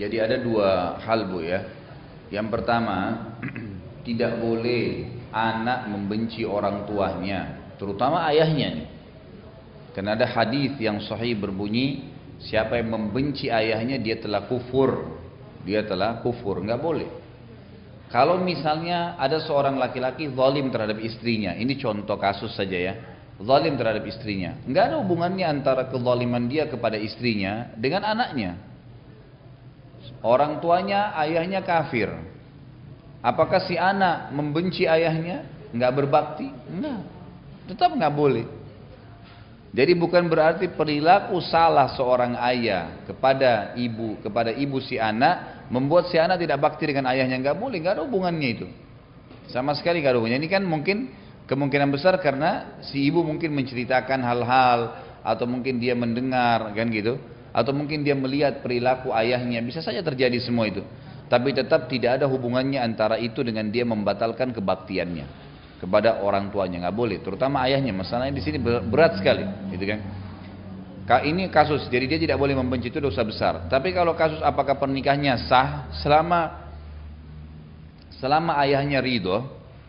Jadi ada dua hal Bu ya. Yang pertama, tidak boleh anak membenci orang tuanya, terutama ayahnya nih. Karena ada hadis yang sahih berbunyi, siapa yang membenci ayahnya dia telah kufur. Dia telah kufur, nggak boleh. Kalau misalnya ada seorang laki-laki zalim terhadap istrinya, ini contoh kasus saja ya. Zalim terhadap istrinya, nggak ada hubungannya antara kezaliman dia kepada istrinya dengan anaknya. Orang tuanya, ayahnya kafir. Apakah si anak membenci ayahnya? Nggak berbakti? Enggak. Tetap nggak boleh. Jadi bukan berarti perilaku salah seorang ayah kepada ibu si anak membuat si anak tidak bakti dengan ayahnya. Nggak boleh, nggak ada hubungannya itu. Sama sekali nggak ada hubungannya. Ini kan mungkin kemungkinan besar karena si ibu mungkin menceritakan hal-hal atau mungkin dia mendengar kan gitu. Atau mungkin dia melihat perilaku ayahnya, bisa saja terjadi semua itu. Tapi tetap tidak ada hubungannya antara itu dengan dia membatalkan kebaktiannya kepada orang tuanya, nggak boleh. Terutama ayahnya, masalahnya di sini berat sekali, gitu kan? Ini kasus, jadi dia tidak boleh membenci, itu dosa besar. Tapi kalau kasus apakah pernikahannya sah selama ayahnya ridho,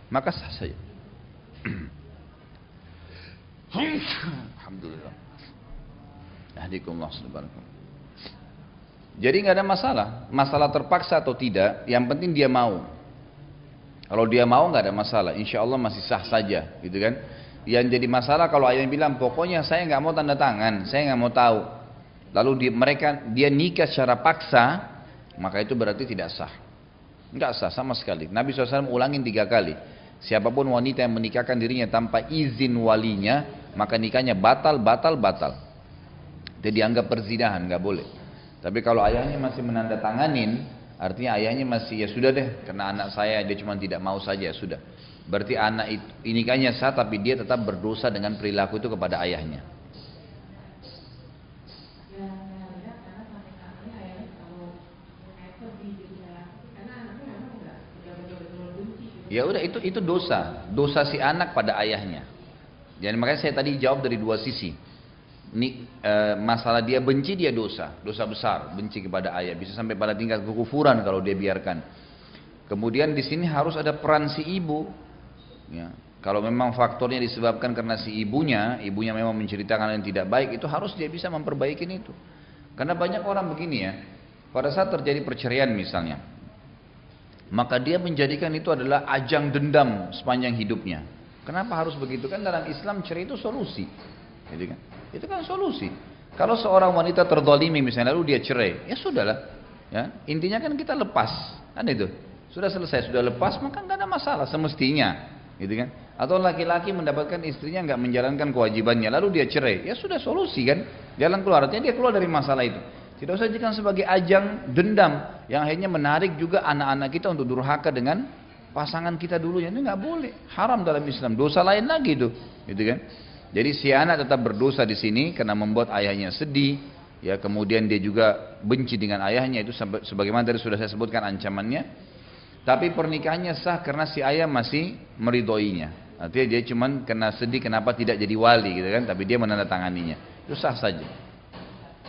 maka sah saja. Alhamdulillah. Jadi nggak ada masalah terpaksa atau tidak, yang penting dia mau. Kalau dia mau nggak ada masalah, insya Allah masih sah saja, gitu kan? Yang jadi masalah kalau ayah bilang pokoknya saya nggak mau tanda tangan, saya nggak mau tahu. Lalu dia nikah secara paksa, maka itu berarti tidak sah, nggak sah sama sekali. Nabi SAW ulangin 3 kali. Siapapun wanita yang menikahkan dirinya tanpa izin walinya, maka nikahnya batal. Dia dianggap perzinahan, nggak boleh. Tapi kalau ayahnya masih menandatanganin, artinya ayahnya masih ya sudah deh, karena anak saya dia cuma tidak mau saja, sudah. Berarti anak itu nikahnya sah, tapi dia tetap berdosa dengan perilaku itu kepada ayahnya. Ya udah itu dosa si anak pada ayahnya. Jadi makanya saya tadi jawab dari 2 sisi. Ini masalah dia benci, dia dosa besar, benci kepada ayah, bisa sampai pada tingkat kekufuran kalau dia biarkan. Kemudian di sini harus ada peran si ibu. Ya, kalau memang faktornya disebabkan karena si ibunya memang menceritakan yang tidak baik, itu harus dia bisa memperbaiki itu. Karena banyak orang begini ya, pada saat terjadi perceraian misalnya, maka dia menjadikan itu adalah ajang dendam sepanjang hidupnya. Kenapa harus begitu? Kan dalam Islam cerai itu solusi. Gitu kan? Itu kan solusi. Kalau seorang wanita terzalimi misalnya lalu dia cerai, ya sudahlah. Ya, intinya kan kita lepas, kan itu. Sudah selesai, sudah lepas, maka nggak ada masalah semestinya, gitu kan? Atau laki-laki mendapatkan istrinya nggak menjalankan kewajibannya, lalu dia cerai, ya sudah solusi kan? Jalan keluar, artinya dia keluar dari masalah itu. Tidak usah jadikan sebagai ajang dendam yang akhirnya menarik juga anak-anak kita untuk durhaka dengan pasangan kita dulunya. Ini nggak boleh, haram dalam Islam, dosa lain lagi itu, gitu kan? Jadi si anak tetap berdosa di sini karena membuat ayahnya sedih, ya kemudian dia juga benci dengan ayahnya, itu sebagaimana tadi sudah saya sebutkan ancamannya. Tapi pernikahannya sah karena si ayah masih meridhoinya. Artinya dia cuma kena sedih kenapa tidak jadi wali gitu kan, tapi dia menandatanganinya. Itu sah saja.